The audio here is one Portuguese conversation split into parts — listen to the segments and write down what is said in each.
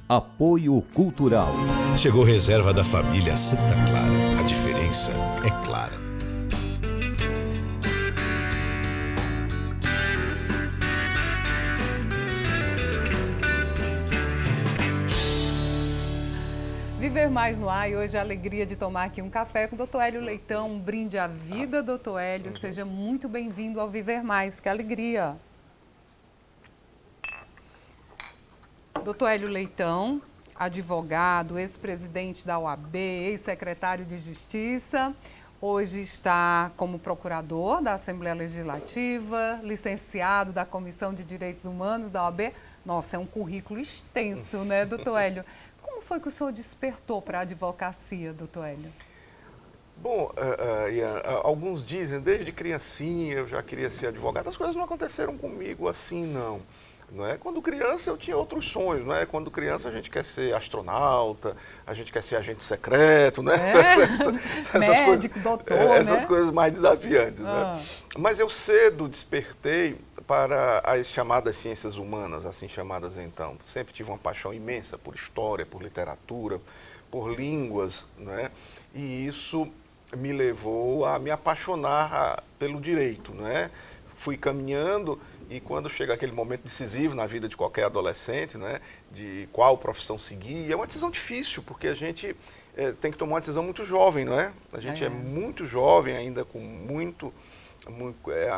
Apoio Cultural. Chegou reserva da família Santa Clara. A diferença é clara. Viver Mais no ar, e hoje a alegria de tomar aqui um café com o Dr. Hélio Leitão, um brinde à vida, Dr. Hélio. Seja muito bem-vindo ao Viver Mais, que alegria. Dr. Hélio Leitão, advogado, ex-presidente da OAB, ex-secretário de Justiça, hoje está como procurador da Assembleia Legislativa, licenciado da Comissão de Direitos Humanos da OAB. Nossa, é um currículo extenso, né, Dr. Hélio? Como foi que o senhor despertou para a advocacia, doutor Hélio? Bom, Ian, alguns dizem, desde criancinha eu já queria ser advogado. As coisas não aconteceram comigo assim, não é? Quando criança eu tinha outros sonhos, não é? Quando criança a gente quer ser astronauta, a gente quer ser agente secreto, né? Médico, doutor, essas coisas mais desafiantes, né? Mas eu cedo despertei para as chamadas ciências humanas, assim chamadas então. Sempre tive uma paixão imensa por história, por literatura, por línguas, né? E isso me levou a me apaixonar pelo direito, né? Fui caminhando e quando chega aquele momento decisivo na vida de qualquer adolescente, né? De qual profissão seguir, é uma decisão difícil, porque a gente tem que tomar uma decisão muito jovem, não é? A gente é muito jovem, ainda com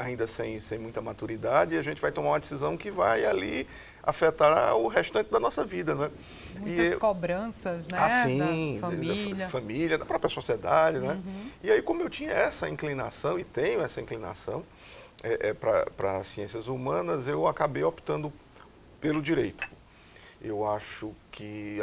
ainda sem muita maturidade, e a gente vai tomar uma decisão que vai ali afetar o restante da nossa vida, não é? Muitas cobranças, né? Assim, da família. Da família, da própria sociedade, né? E aí, como eu tinha essa inclinação, e tenho essa inclinação para as ciências humanas, eu acabei optando pelo direito. Eu acho que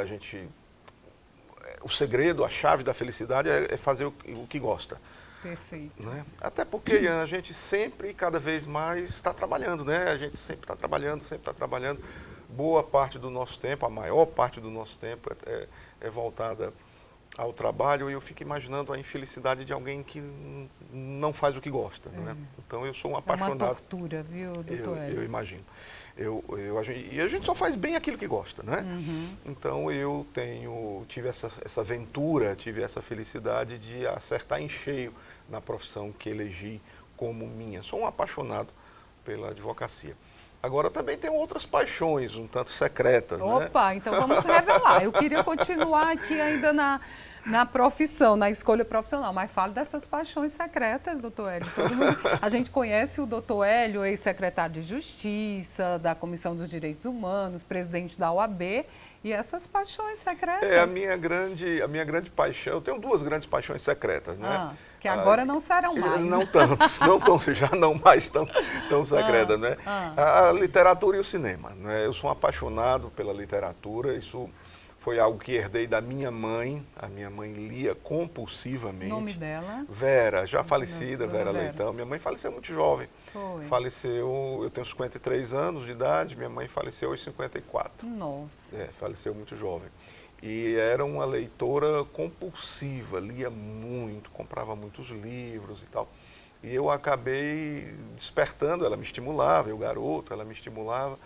o segredo, a chave da felicidade é fazer o que gosta. Perfeito. Né? Até porque a gente sempre, cada vez mais, está trabalhando, né? A gente sempre está trabalhando, Boa parte do nosso tempo, a maior parte do nosso tempo é voltada ao trabalho, e eu fico imaginando a infelicidade de alguém que não faz o que gosta. Né? Então eu sou um apaixonado. É uma tortura, viu, doutor Hélio? Eu imagino. E a gente só faz bem aquilo que gosta, né? Então eu tive essa aventura, tive essa felicidade de acertar em cheio na profissão que elegi como minha. Sou um apaixonado pela advocacia. Agora também tenho outras paixões, um tanto secretas. Opa, né? Então vamos revelar. Eu queria continuar aqui ainda na profissão, na escolha profissional, mas fale dessas paixões secretas, doutor Hélio. A gente conhece o doutor Hélio, ex-secretário de Justiça, da Comissão dos Direitos Humanos, presidente da OAB, e essas paixões secretas. A minha grande paixão, eu tenho duas grandes paixões secretas, né? Que agora não serão mais. Não tantas, já não mais tão secretas, né? A literatura e o cinema, né? Eu sou um apaixonado pela literatura, isso foi algo que herdei da minha mãe. A minha mãe lia compulsivamente. O nome dela? Vera, já falecida, Vera Leitão. Minha mãe faleceu muito jovem. Foi. Faleceu, eu tenho 53 anos de idade, minha mãe faleceu aos 54. Nossa. Faleceu muito jovem. E era uma leitora compulsiva, lia muito, comprava muitos livros e tal. E eu acabei despertando, ela me estimulava, eu garoto, ela me estimulava,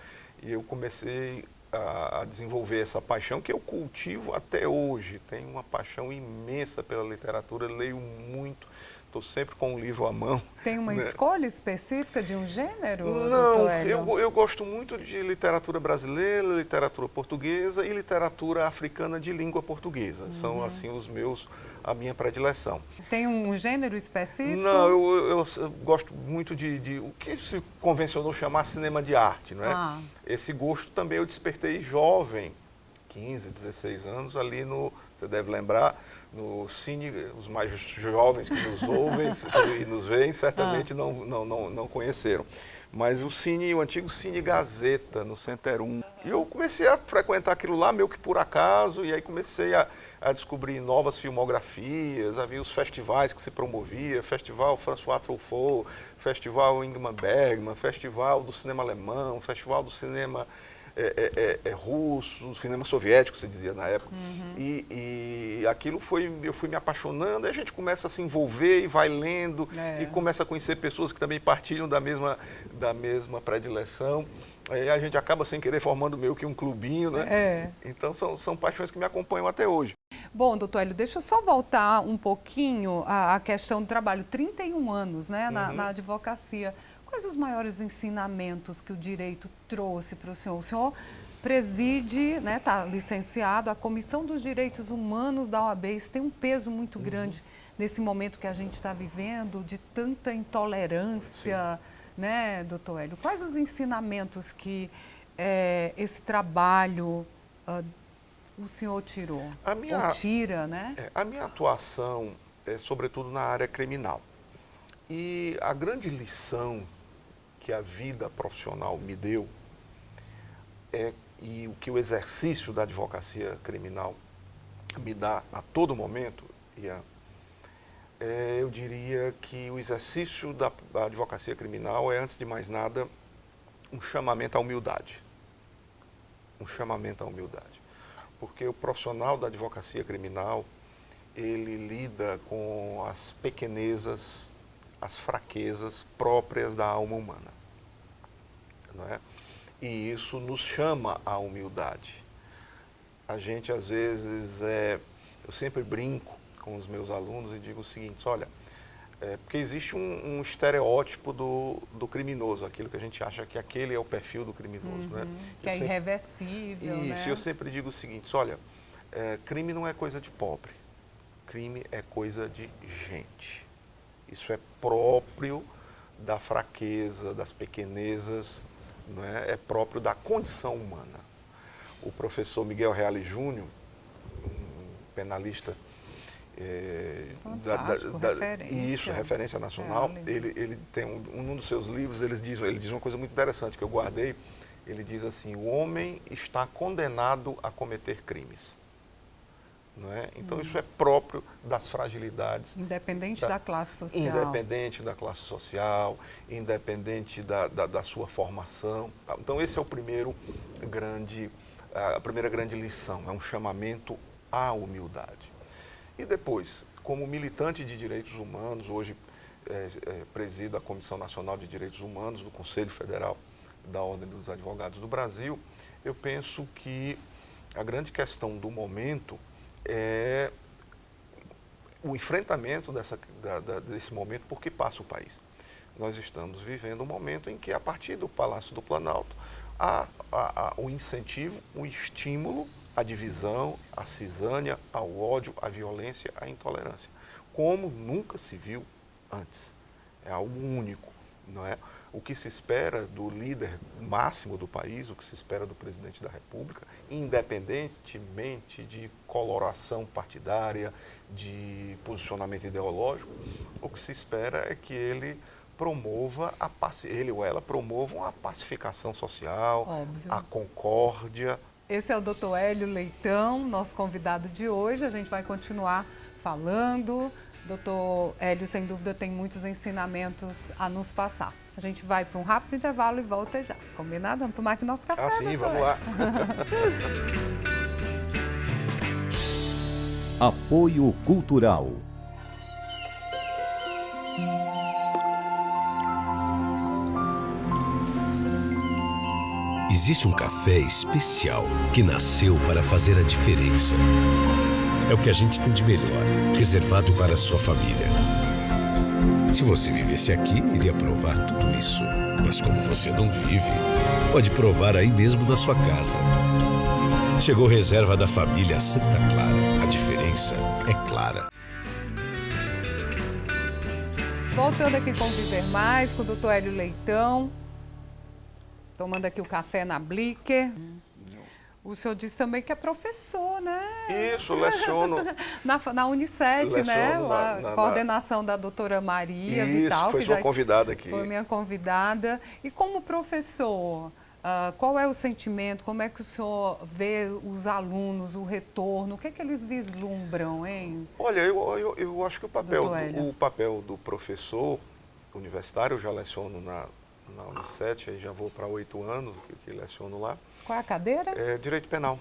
e eu comecei a desenvolver essa paixão que eu cultivo até hoje. Tenho uma paixão imensa pela literatura, leio muito, estou sempre com um livro à mão. Tem uma escolha específica de um gênero? Não, eu gosto muito de literatura brasileira, literatura portuguesa e literatura africana de língua portuguesa. São assim a minha predileção. Tem um gênero específico? Não, eu gosto muito de o que se convencionou chamar cinema de arte, não é? Esse gosto também eu despertei jovem, 15, 16 anos, ali você deve lembrar, no Cine, os mais jovens que nos ouvem e nos veem, certamente não conheceram. Mas o antigo Cine Gazeta, no Center 1. E eu comecei a frequentar aquilo lá, meio que por acaso, e aí comecei a descobrir novas filmografias, havia os festivais que se promovia, Festival François Truffaut, Festival Ingmar Bergman, Festival do Cinema Alemão, Festival do Cinema russo, cinema soviético, se dizia na época. E aquilo eu fui me apaixonando, aí a gente começa a se envolver e vai lendo, e começa a conhecer pessoas que também partilham da mesma predileção. Aí a gente acaba sem querer formando meio que um clubinho, né? Então são paixões que me acompanham até hoje. Bom, doutor Hélio, deixa eu só voltar um pouquinho à questão do trabalho. 31 anos, né, na advocacia. Quais os maiores ensinamentos que o direito trouxe para o senhor? O senhor preside, né, está licenciado, a Comissão dos Direitos Humanos da OAB. Isso tem um peso muito grande nesse momento que a gente está vivendo, de tanta intolerância, né, doutor Hélio? Quais os ensinamentos que esse trabalho o senhor tirou? Ou tira, né? A minha atuação é sobretudo na área criminal. E a grande lição que a vida profissional me deu e o que o exercício da advocacia criminal me dá a todo momento, eu diria que o exercício da advocacia criminal é, antes de mais nada, um chamamento à humildade. Um chamamento à humildade. Porque o profissional da advocacia criminal, ele lida com as pequenezas, as fraquezas próprias da alma humana, não é? E isso nos chama à humildade. A gente, às vezes, eu sempre brinco com os meus alunos e digo o seguinte: olha, porque existe um estereótipo do criminoso, aquilo que a gente acha que aquele é o perfil do criminoso, né? Que é irreversível, isso, né? eu sempre digo o seguinte: olha, crime não é coisa de pobre, crime é coisa de gente. Isso é próprio da fraqueza, das pequenezas, não é? É próprio da condição humana. O professor Miguel Reale Júnior, um penalista referência nacional, ele tem um dos seus livros, ele diz uma coisa muito interessante que eu guardei. Ele diz assim: o homem está condenado a cometer crimes. Não é? Então isso é próprio das fragilidades. Independente da classe social. Independente da classe social, independente da sua formação. Então esse é a primeira grande lição, é um chamamento à humildade. E depois, como militante de direitos humanos, hoje presido a Comissão Nacional de Direitos Humanos do Conselho Federal da Ordem dos Advogados do Brasil, eu penso que a grande questão do momento é o enfrentamento desse momento por que passa o país. Nós estamos vivendo um momento em que, a partir do Palácio do Planalto, há o incentivo, o estímulo à divisão, à cisânia, ao ódio, à violência, à intolerância, como nunca se viu antes. É algo único, não é? O que se espera do líder máximo do país, o que se espera do presidente da República, independentemente de coloração partidária, de posicionamento ideológico, o que se espera é que ele ou ela promovam a pacificação social, óbvio, a concórdia. Esse é o doutor Hélio Leitão, nosso convidado de hoje. A gente vai continuar falando. Doutor Hélio, sem dúvida, tem muitos ensinamentos a nos passar. A gente vai para um rápido intervalo e volta já. Combinado? Vamos tomar aqui nosso café. Sim, vamos lá. Apoio Cultural. Existe um café especial que nasceu para fazer a diferença. É o que a gente tem de melhor, reservado para a sua família. Se você vivesse aqui, iria provar tudo isso. Mas como você não vive, pode provar aí mesmo na sua casa. Chegou reserva da família Santa Clara. A diferença é clara. Voltando aqui com Viver Mais, com o doutor Hélio Leitão. Tomando aqui o café na Blicker. O senhor disse também que é professor, né? Isso, leciono. na Unicef, né? Coordenação da doutora Maria Vital. Foi sua convidada aqui. Foi minha convidada. E como professor, qual é o sentimento? Como é que o senhor vê os alunos, o retorno? O que é que eles vislumbram, hein? Olha, eu acho que o papel do professor universitário, eu já leciono na na Unicef, aí já vou para 8 anos que leciono lá. Qual é a cadeira? É Direito Penal.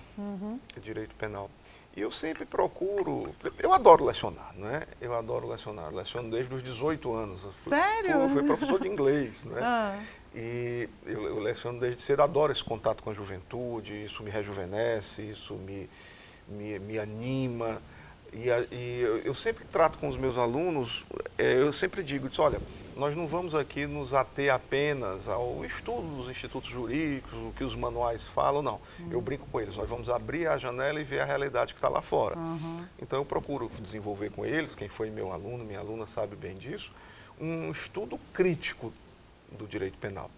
É Direito Penal. E eu sempre procuro, eu adoro lecionar, né? Eu adoro lecionar, leciono desde os 18 anos. Sério? Fui professor de inglês, né? Ah. E eu leciono desde cedo, adoro esse contato com a juventude, isso me rejuvenesce, isso me anima. E eu sempre trato com os meus alunos, eu sempre digo, olha, nós não vamos aqui nos ater apenas ao estudo dos institutos jurídicos, o que os manuais falam, não. Eu brinco com eles, nós vamos abrir a janela e ver a realidade que está lá fora. Então eu procuro desenvolver com eles, quem foi meu aluno, minha aluna sabe bem disso, um estudo crítico do direito penal.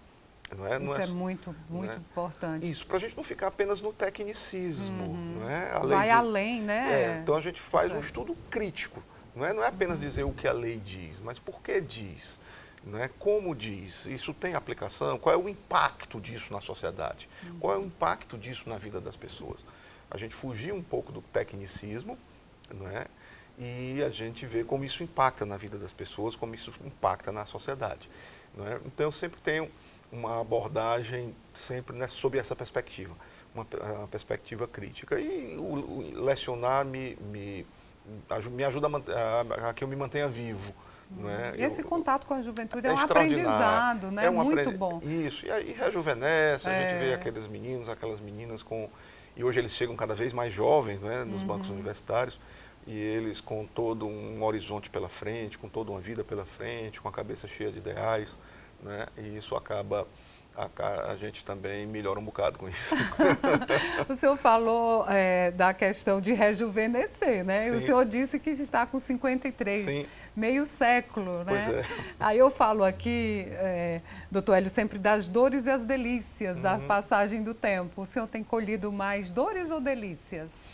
Isso é muito importante. Isso, para a gente não ficar apenas no tecnicismo. Não é? Vai além, né? Então a gente faz um estudo crítico. Não é apenas dizer o que a lei diz, mas por que diz. Não é? Como diz, isso tem aplicação, qual é o impacto disso na sociedade, qual é o impacto disso na vida das pessoas. A gente fugir um pouco do tecnicismo, não é? E a gente vê como isso impacta na vida das pessoas, como isso impacta na sociedade. Não é? Então eu sempre tenho uma abordagem sempre sob essa perspectiva, uma perspectiva crítica. E o lecionar me ajuda a que eu me mantenha vivo. Não é? Esse contato com a juventude é um aprendizado, né? Muito bom. Isso, e aí rejuvenesce, a gente vê aqueles meninos, aquelas meninas e hoje eles chegam cada vez mais jovens, né, nos bancos universitários, e eles com todo um horizonte pela frente, com toda uma vida pela frente, com a cabeça cheia de ideais, né, e isso acaba, a gente também melhora um bocado com isso. O senhor falou da questão de rejuvenescer, né? Sim. O senhor disse que está com 53, Sim. meio século, né? Pois é. Aí eu falo aqui, doutor Hélio, sempre das dores e as delícias da passagem do tempo. O senhor tem colhido mais dores ou delícias?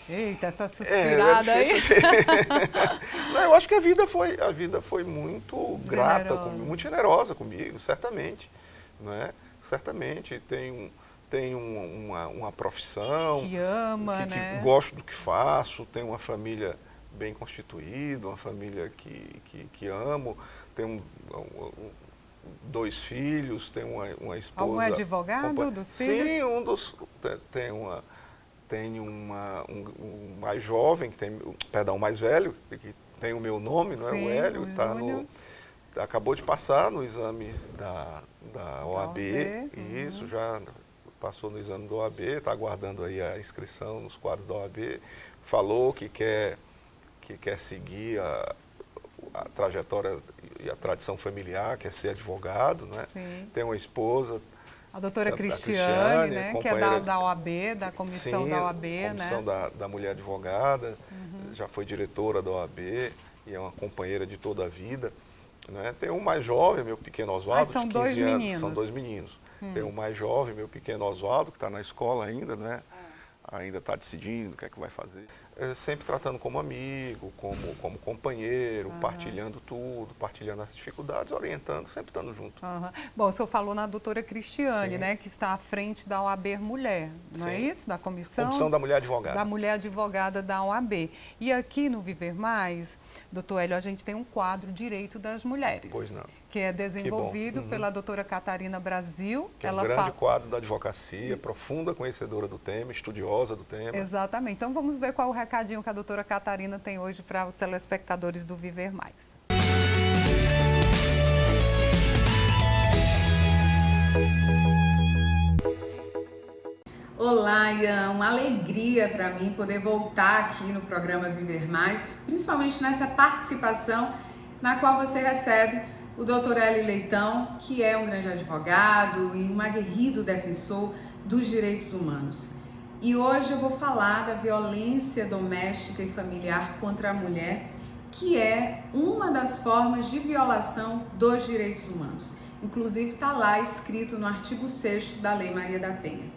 Eita, essa suspirada aí. Não, eu acho que a vida foi muito grata comigo, muito generosa comigo, certamente. Não é? Certamente. Tenho uma profissão. Que ama, né? Que gosto do que faço, tenho uma família bem constituída, uma família que amo, tenho 2 filhos, tenho uma esposa. Algum advogado dos filhos? Sim, tenho um mais jovem, um mais velho, que tem o meu nome, não é? O Hélio, acabou de passar no exame da OAB, isso, já passou no exame da OAB, está aguardando aí a inscrição nos quadros da OAB, falou que quer seguir a trajetória e a tradição familiar, quer ser advogado, né? Tem uma esposa. A doutora Cristiane, né, que é da OAB, da comissão da OAB, comissão, né? da mulher advogada, já foi diretora da OAB e é uma companheira de toda a vida. Né? Tem um mais jovem, meu pequeno Oswaldo, são de 15 dois anos. meninos. São 2 meninos. Tem um mais jovem, meu pequeno Oswaldo, que está na escola ainda, né? Ainda está decidindo o que é que vai fazer. Sempre tratando como amigo, como companheiro, partilhando tudo, partilhando as dificuldades, orientando, sempre estando junto. Bom, o senhor falou na doutora Cristiane, né, que está à frente da OAB Mulher, não é isso? Da comissão? Comissão da Mulher Advogada. Da Mulher Advogada da OAB. E aqui no Viver Mais, doutor Hélio, a gente tem um quadro Direito das Mulheres. Pois não. Que é desenvolvido pela doutora Catarina Brasil. Que é um grande quadro da advocacia, profunda conhecedora do tema, estudiosa do tema. Exatamente. Então vamos ver qual é o recadinho que a doutora Catarina tem hoje para os telespectadores do Viver Mais. Olá, Ian, uma alegria para mim poder voltar aqui no programa Viver Mais, principalmente nessa participação na qual você recebe o Dr. Hélio Leitão, que é um grande advogado e um aguerrido defensor dos direitos humanos. E hoje eu vou falar da violência doméstica e familiar contra a mulher, que é uma das formas de violação dos direitos humanos. Inclusive está lá escrito no artigo 6º da Lei Maria da Penha.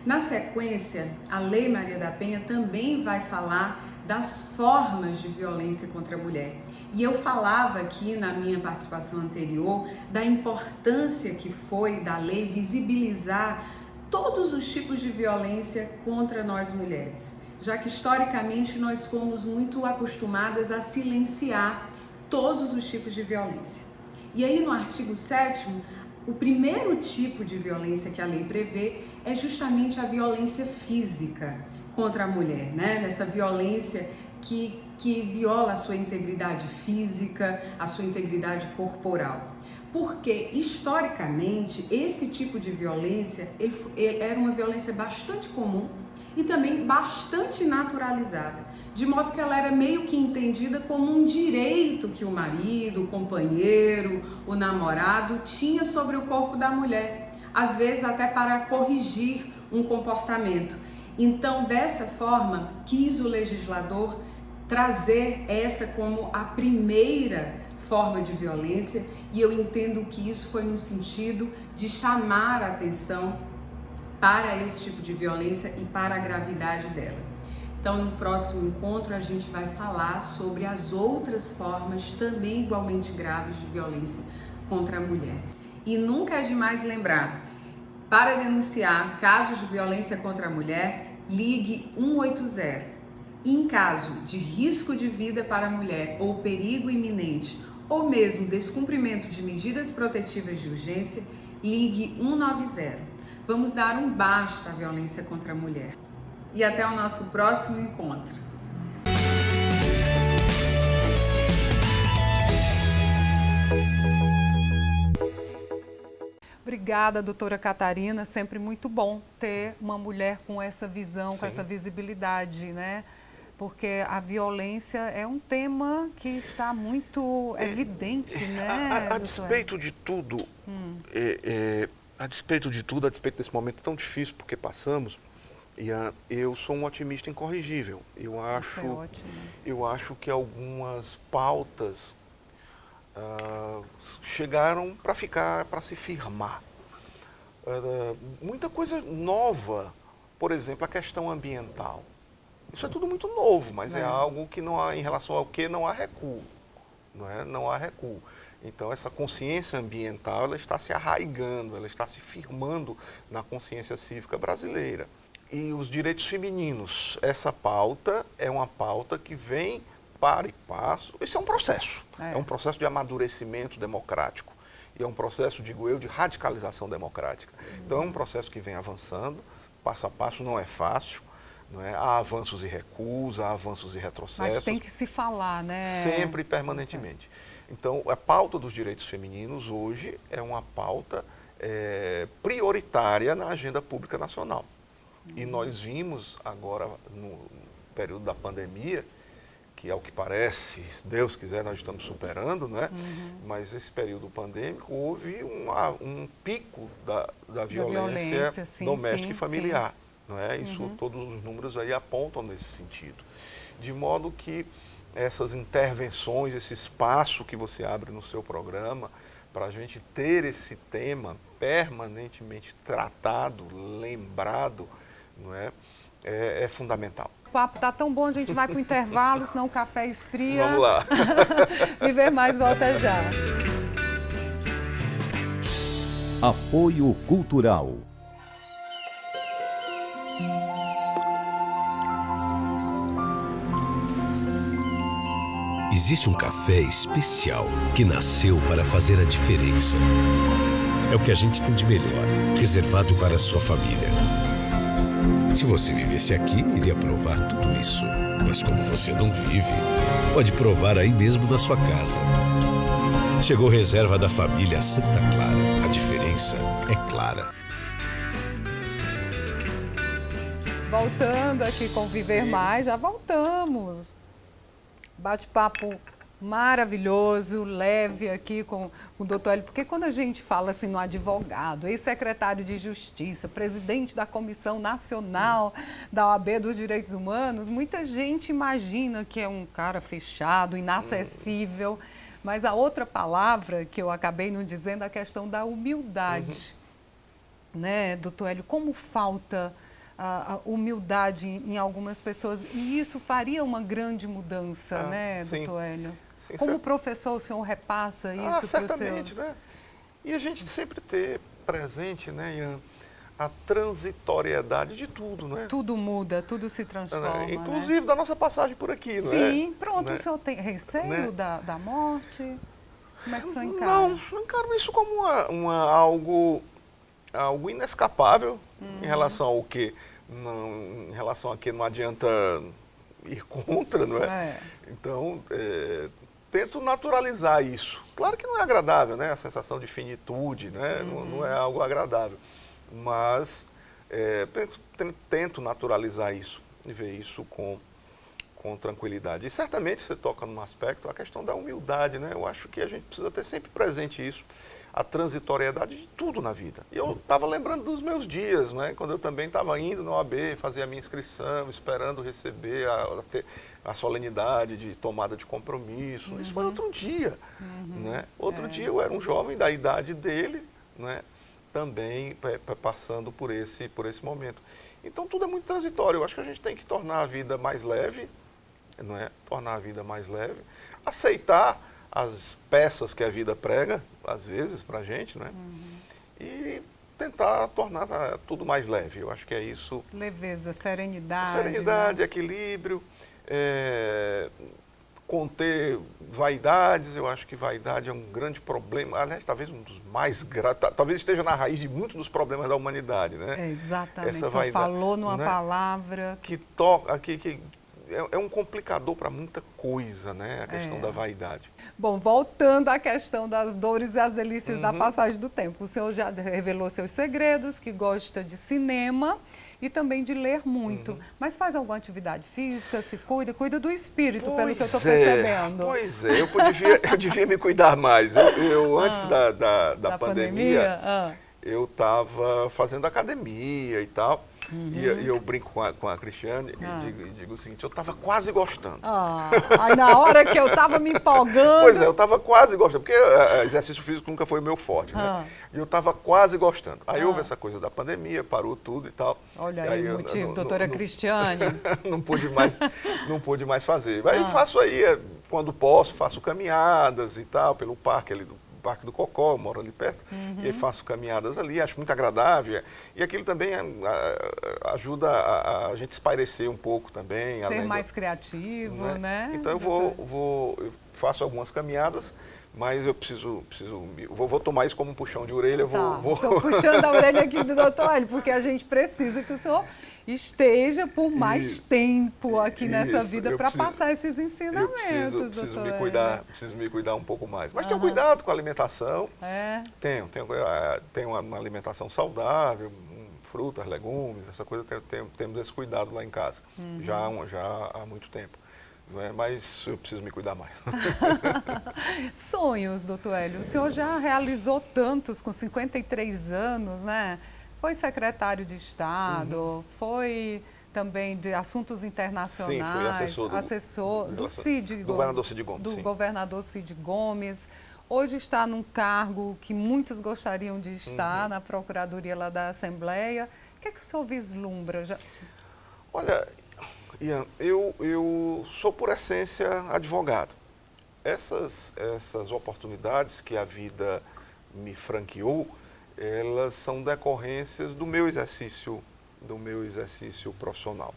Na sequência, a Lei Maria da Penha também vai falar das formas de violência contra a mulher. E eu falava aqui na minha participação anterior da importância que foi da lei visibilizar todos os tipos de violência contra nós mulheres, já que historicamente nós fomos muito acostumadas a silenciar todos os tipos de violência. E aí no artigo 7º, o primeiro tipo de violência que a lei prevê é justamente a violência física contra a mulher, né? Dessa violência que viola a sua integridade física, a sua integridade corporal. Porque, historicamente, esse tipo de violência ele era uma violência bastante comum e também bastante naturalizada, de modo que ela era meio que entendida como um direito que o marido, o companheiro, o namorado tinha sobre o corpo da mulher, às vezes até para corrigir um comportamento. Então, dessa forma, quis o legislador trazer essa como a primeira forma de violência, e eu entendo que isso foi no sentido de chamar a atenção para esse tipo de violência e para a gravidade dela. Então, no próximo encontro, a gente vai falar sobre as outras formas também igualmente graves de violência contra a mulher. E nunca é demais lembrar, para denunciar casos de violência contra a mulher, ligue 180. E em caso de risco de vida para a mulher ou perigo iminente, ou mesmo descumprimento de medidas protetivas de urgência, ligue 190. Vamos dar um basta à violência contra a mulher. E até o nosso próximo encontro. Obrigada, doutora Catarina. Sempre muito bom ter uma mulher com essa visão, Sim. com essa visibilidade, né? Porque a violência é um tema que está muito evidente, né? A despeito de tudo, a despeito desse momento tão difícil porque passamos, eu sou um otimista incorrigível. Isso é ótimo. Eu acho que algumas pautas chegaram para ficar, para se firmar. Muita coisa nova, por exemplo, a questão ambiental. Isso é tudo muito novo, mas é algo que não há, em relação ao que não há recuo, não é? Não há recuo. Então essa consciência ambiental, ela está se arraigando, ela está se firmando na consciência cívica brasileira. E os direitos femininos, essa pauta é uma pauta que vem para e passo. Isso é um processo, é um processo de amadurecimento democrático. E é um processo, digo eu, de radicalização democrática. Então é um processo que vem avançando, passo a passo, não é fácil. Não é? Há avanços e recuos, há avanços e retrocessos. Mas tem que se falar, né? Sempre e permanentemente. Então, a pauta dos direitos femininos hoje é uma pauta prioritária na agenda pública nacional. E nós vimos agora, no período da pandemia, que ao que parece, se Deus quiser, nós estamos superando, não é? Mas esse período pandêmico houve um pico da violência doméstica e familiar. Sim. Não é? Isso, todos os números aí apontam nesse sentido. De modo que essas intervenções, esse espaço que você abre no seu programa, para a gente ter esse tema permanentemente tratado, lembrado, não é? É fundamental. O papo está tão bom, a gente vai para o intervalo, senão o café esfria. Vamos lá. Viver Mais volta já. Apoio Cultural. Existe um café especial que nasceu para fazer a diferença. É o que a gente tem de melhor, reservado para a sua família. Se você vivesse aqui, iria provar tudo isso. Mas como você não vive, pode provar aí mesmo na sua casa. Chegou reserva da família Santa Clara. A diferença é clara. Voltando aqui com Viver Mais, já voltamos. Bate-papo maravilhoso, leve aqui com o doutor Hélio, porque quando a gente fala assim no advogado, ex-secretário de Justiça, presidente da Comissão Nacional da OAB dos Direitos Humanos, muita gente imagina que é um cara fechado, inacessível, mas a outra palavra que eu acabei não dizendo é a questão da humildade, né, doutor Hélio? Como falta a humildade em algumas pessoas, e isso faria uma grande mudança, né, doutor Hélio? Sim, como professor, o senhor repassa isso para os seus... Certamente, né? E a gente sempre ter presente, né, Ian, a transitoriedade de tudo, né? Tudo muda, tudo se transforma, inclusive, né? Da nossa passagem por aqui, não é? Sim, pronto, né? O senhor tem receio, né? da morte? Como é que o senhor encara? Não encaro isso como algo inescapável em relação ao quê? Não, em relação a que não adianta ir contra, não é? Então, tento naturalizar isso. Claro que não é agradável, né? A sensação de finitude, né? Não é algo agradável. Mas tento naturalizar isso e ver isso com tranquilidade. E certamente você toca num aspecto, a questão da humildade, né? Eu acho que a gente precisa ter sempre presente isso, a transitoriedade de tudo na vida. E eu estava lembrando dos meus dias, né? Quando eu também estava indo na OAB, fazer a minha inscrição, esperando receber a solenidade de tomada de compromisso. Isso foi outro dia, né? Outro dia eu era um jovem da idade dele, né? Também passando por esse momento. Então tudo é muito transitório. Eu acho que a gente tem que tornar a vida mais leve, não é? Tornar a vida mais leve, aceitar as peças que a vida prega, às vezes, para a gente, né? E tentar tornar tudo mais leve. Eu acho que é isso. Leveza, serenidade. Serenidade, né? equilíbrio, conter vaidades. Eu acho que vaidade é um grande problema. Aliás, talvez um dos mais graves, talvez esteja na raiz de muitos dos problemas da humanidade, né? Exatamente. Essa O senhor vaidade, falou numa né? palavra Que toca, que é um complicador para muita coisa, né? A questão da vaidade. Bom, voltando à questão das dores e as delícias da passagem do tempo. O senhor já revelou seus segredos, que gosta de cinema e também de ler muito. Mas faz alguma atividade física, se cuida do espírito, pelo que eu estou percebendo. Pois é, eu devia me cuidar mais. Eu antes da pandemia, eu estava fazendo academia e tal. E eu brinco com a Cristiane e digo o seguinte, eu estava quase gostando. Aí na hora que eu estava me empolgando... Pois é, eu estava quase gostando, porque exercício físico nunca foi o meu forte, né? E eu estava quase gostando. Aí houve essa coisa da pandemia, parou tudo e tal. Olha aí o motivo, doutora Cristiane. Não pude mais fazer. Aí faço aí, quando posso, faço caminhadas e tal, pelo parque ali do Parque do Cocó, eu moro ali perto, e aí faço caminhadas ali, acho muito agradável. E aquilo também ajuda a gente espairecer um pouco também. Ser mais criativo, né? Então eu faço algumas caminhadas, mas eu vou tomar isso como um puxão de orelha. Estou puxando a orelha aqui do doutor Hélio, porque a gente precisa que o senhor esteja por mais tempo aqui nessa vida para passar esses ensinamentos, eu preciso me cuidar um pouco mais. Mas tenho cuidado com a alimentação. Tenho uma alimentação saudável, frutas, legumes, essa coisa, temos esse cuidado lá em casa, já há muito tempo. Não é? Mas eu preciso me cuidar mais. Sonhos, doutor Hélio. O senhor já realizou tantos com 53 anos, né? Foi secretário de Estado, foi também de assuntos internacionais, Sim, fui assessor do Cid, governador Cid Gomes. Do governador Cid Gomes. Hoje está num cargo que muitos gostariam de estar, na Procuradoria lá da Assembleia. O que é que o senhor vislumbra? Olha, Ian, eu sou por essência advogado. Essas oportunidades que a vida me franqueou, elas são decorrências do meu exercício profissional.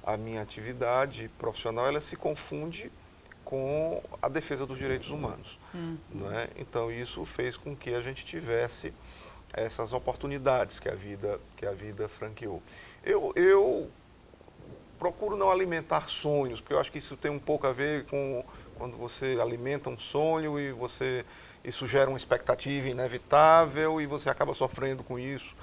A minha atividade profissional, ela se confunde com a defesa dos direitos humanos. Não é? Então isso fez com que a gente tivesse essas oportunidades que a vida franqueou. Eu procuro não alimentar sonhos, porque eu acho que isso tem um pouco a ver com quando você alimenta um sonho e isso gera uma expectativa inevitável e você acaba sofrendo com isso.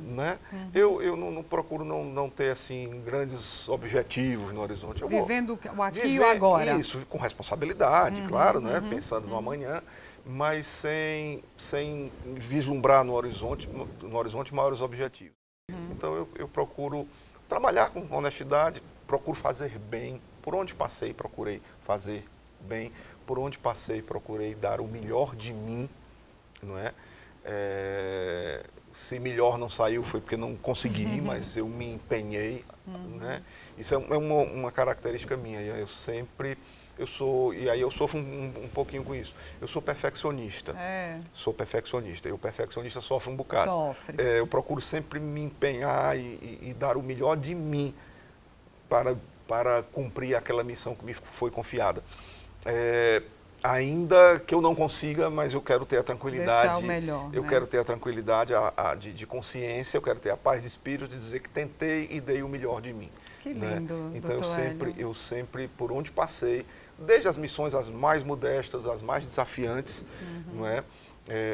Né? Eu não procuro não ter assim, grandes objetivos no horizonte. Vivendo o aqui e o agora. Isso, com responsabilidade, claro, né? Pensando no amanhã, mas sem vislumbrar no horizonte maiores objetivos. Então eu procuro trabalhar com honestidade, procuro fazer bem. Por onde passei, procurei fazer bem. Por onde passei, procurei dar o melhor de mim, não é? Se melhor não saiu foi porque não consegui, mas eu me empenhei, né? Isso é uma característica minha. E aí eu sofro um pouquinho com isso. Eu sou perfeccionista. Sou perfeccionista. E o perfeccionista sofre um bocado. Eu procuro sempre me empenhar e dar o melhor de mim para cumprir aquela missão que me foi confiada. ainda que eu não consiga, mas eu quero ter a tranquilidade. Deixar o melhor, eu né? quero ter a tranquilidade de consciência, eu quero ter a paz de espírito de dizer que tentei e dei o melhor de mim. Que né? lindo, Então doutor Hélio. eu sempre, por onde passei, desde as missões as mais modestas, as mais desafiantes, não é?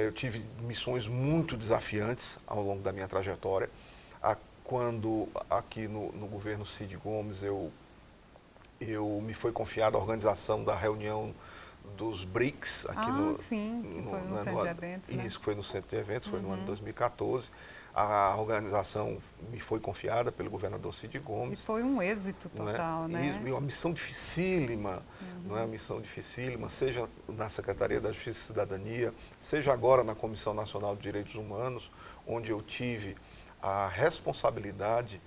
Eu tive missões muito desafiantes ao longo da minha trajetória. Quando aqui no governo Cid Gomes me foi confiada a organização da reunião dos BRICS aqui sim, que foi no centro de eventos, né? Isso, foi no centro de eventos, foi no ano de 2014. A organização me foi confiada pelo governador Cid Gomes. E foi um êxito total, né? E uma missão dificílima, não é? Uma missão dificílima, seja na Secretaria da Justiça e Cidadania, seja agora na Comissão Nacional de Direitos Humanos, onde eu tive a responsabilidade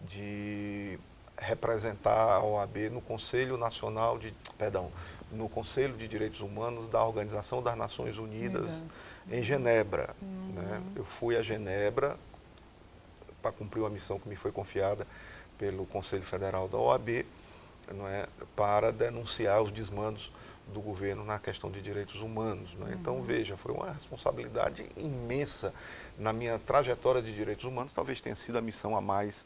de representar a OAB no Conselho Nacional no Conselho de Direitos Humanos da Organização das Nações Unidas, em Genebra. Né? Eu fui a Genebra para cumprir uma missão que me foi confiada pelo Conselho Federal da OAB, não é? Para denunciar os desmandos do governo na questão de direitos humanos. Né? Então, veja, foi uma responsabilidade imensa na minha trajetória de direitos humanos, talvez tenha sido a missão a mais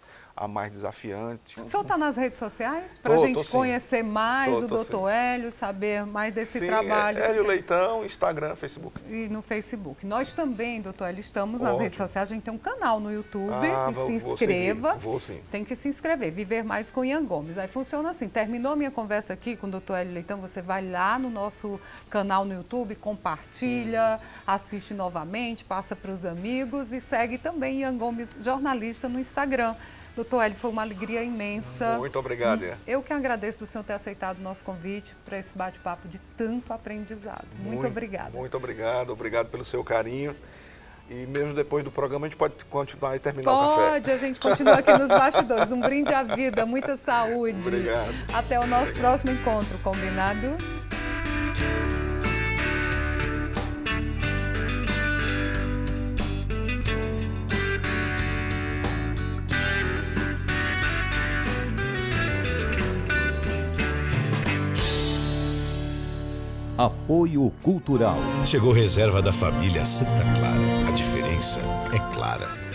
desafiante. O senhor está nas redes sociais para a gente conhecer mais o doutor Hélio, saber mais desse trabalho? Hélio Leitão, Instagram, Facebook. E no Facebook. Nós também, doutor Hélio, estamos nas redes sociais, a gente tem um canal no YouTube, se inscreva. Vou sim. Tem que se inscrever, Viver Mais com Ian Gomes. Aí funciona assim, terminou a minha conversa aqui com o doutor Hélio Leitão, você vai lá no nosso canal no YouTube, compartilha, assiste novamente, passa para os amigos e segue também Ian Gomes, jornalista, no Instagram. Doutor Hélio, foi uma alegria imensa. Muito obrigado, Ian. Eu que agradeço o senhor ter aceitado o nosso convite para esse bate-papo de tanto aprendizado. Muito obrigada. Muito obrigado pelo seu carinho. E mesmo depois do programa a gente pode continuar e terminar o café. Pode, a gente continua aqui nos bastidores. Um brinde à vida, muita saúde. Obrigado. Até o nosso próximo encontro, combinado? Apoio Cultural. Chegou reserva da família Santa Clara. A diferença é clara.